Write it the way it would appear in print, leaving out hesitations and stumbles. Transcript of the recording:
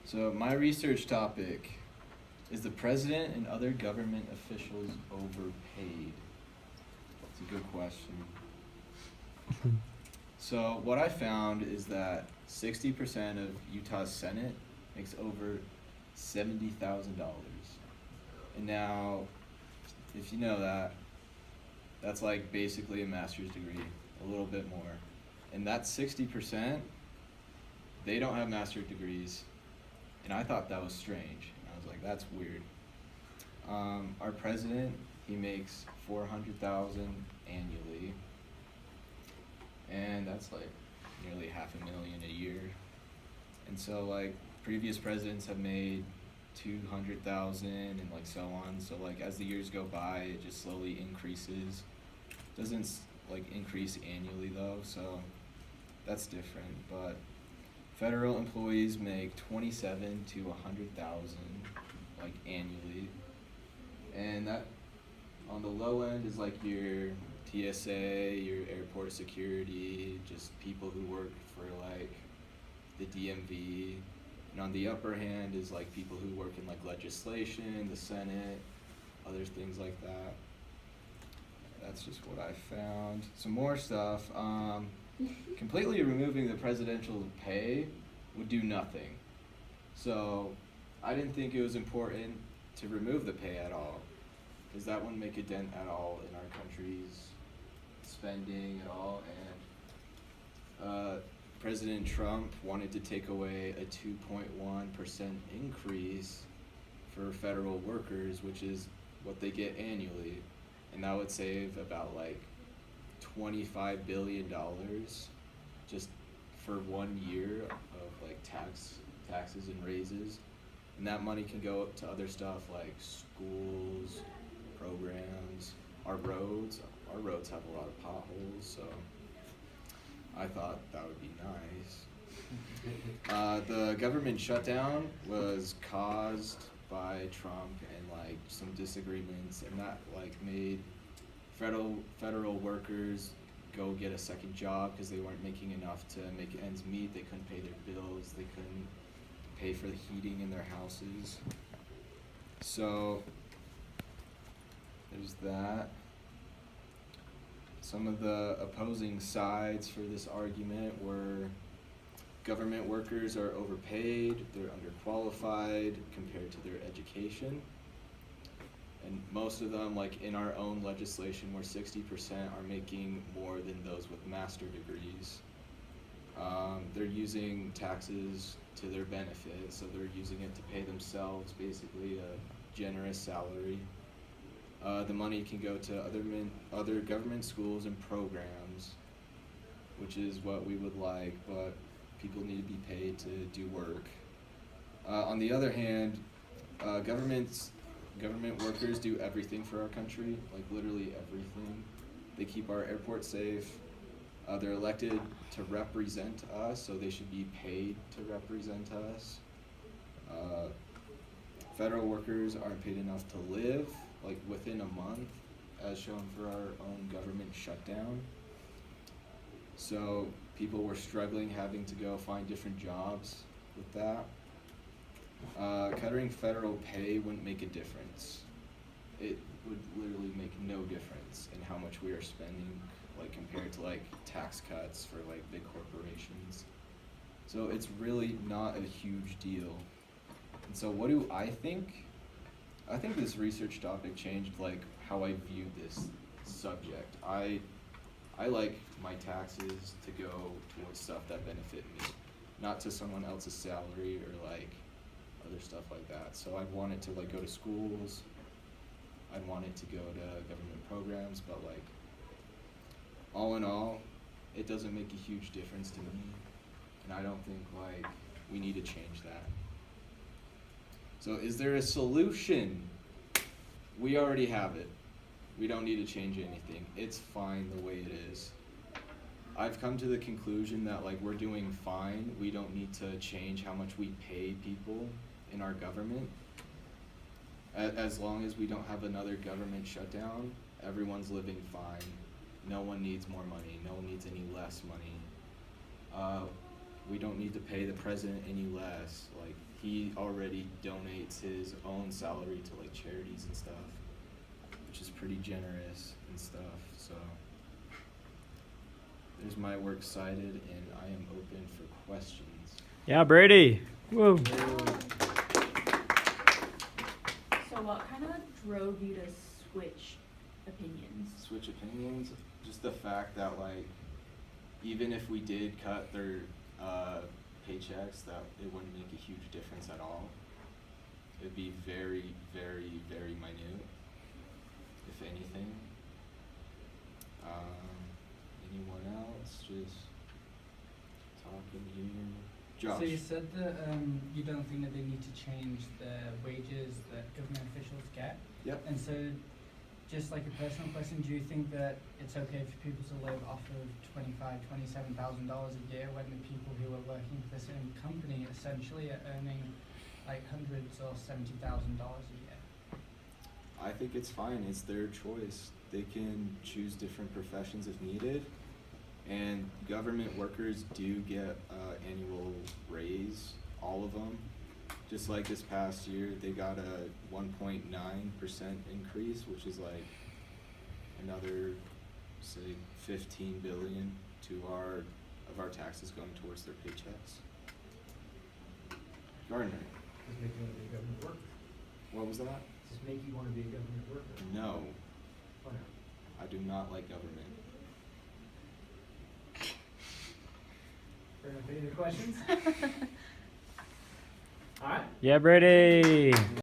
So my research topic is the president and other government officials overpaid? It's a good question. So what I found is that 60% of Utah's Senate makes over $70,000. And now, if you know that, that's like basically a master's degree, a little bit more. And that 60%, they don't have master's degrees. And I thought that was strange. I was like, that's weird. Our president, he makes $400,000 annually, and that's like nearly $500,000 a year. And so like previous presidents have made 200,000 and like so on. So like as the years go by, it just slowly increases. Doesn't like increase annually though, so that's different. But federal employees make 27 to 100,000 like annually, and that on the low end is like your TSA, your airport security, just people who work for like the DMV, and on the upper hand is like people who work in like legislation, the Senate, other things like that. That's just what I found. Some more stuff. Completely removing the presidential pay would do nothing. So I didn't think it was important to remove the pay at all, because that wouldn't make a dent at all in our country's spending at all. And President Trump wanted to take away a 2.1% increase for federal workers, which is what they get annually, and that would save about like $25 billion just for 1 year of like taxes and raises, and that money can go to other stuff like schools, programs, our roads have a lot of potholes, so I thought that would be nice. The government shutdown was caused by Trump and like some disagreements, and that like made federal workers go get a second job because they weren't making enough to make ends meet. They couldn't pay their bills. They couldn't pay for the heating in their houses. So there's that. Some of the opposing sides for this argument were government workers are overpaid, they're underqualified compared to their education. And most of them, like in our own legislation, where 60% are making more than those with master degrees. They're using taxes to their benefit, so they're using it to pay themselves basically a generous salary. The money can go to other government schools and programs, which is what we would like, but people need to be paid to do work. On the other hand, government workers do everything for our country, like literally everything. They keep our airport safe. They're elected to represent us, so they should be paid to represent us. Federal workers aren't paid enough to live, like within a month, as shown for our own government shutdown. So people were struggling, having to go find different jobs with that. Cutting federal pay wouldn't make a difference. It would literally make no difference in how much we are spending, like compared to like tax cuts for like big corporations. So it's really not a huge deal. And so what do I think? I think this research topic changed like how I viewed this subject. I like my taxes to go towards stuff that benefit me, not to someone else's salary or like other stuff like that. So I'd want it to like go to schools, I'd want it to go to government programs, but like all in all, it doesn't make a huge difference to me, and I don't think like we need to change that. So is there a solution? We already have it. We don't need to change anything. It's fine the way it is. I've come to the conclusion that like we're doing fine. We don't need to change how much we pay people in our government. As long as we don't have another government shutdown, everyone's living fine. No one needs more money. No one needs any less money. We don't need to pay the president any less. Like he already donates his own salary to like charities and stuff, which is pretty generous and stuff. So there's my works cited, and I am open for questions. Yeah, Brady. Whoa. So what kind of drove you to switch opinions? Switch opinions? Just the fact that like, even if we did cut their paychecks, that it wouldn't make a huge difference at all. It'd be very, very, very minute, if anything. Anyone else? Just talking here. Josh. So you said that you don't think that they need to change the wages that government officials get. Yep. And so, just like a personal question, do you think that it's okay for people to live off of $27,000 a year when the people who are working for the same company essentially are earning like hundreds or $70,000 a year? I think it's fine. It's their choice. They can choose different professions if needed. And government workers do get annual raise, all of them. Just like this past year, they got a 1.9% increase, which is like another, say, $15 billion of our taxes going towards their paychecks. Gardner. Does it make you want to be a government worker? What was that? Does it make you want to be a government worker? No, Why not? I do not like government. Fair enough. Any other questions? All right. Yeah, Brady.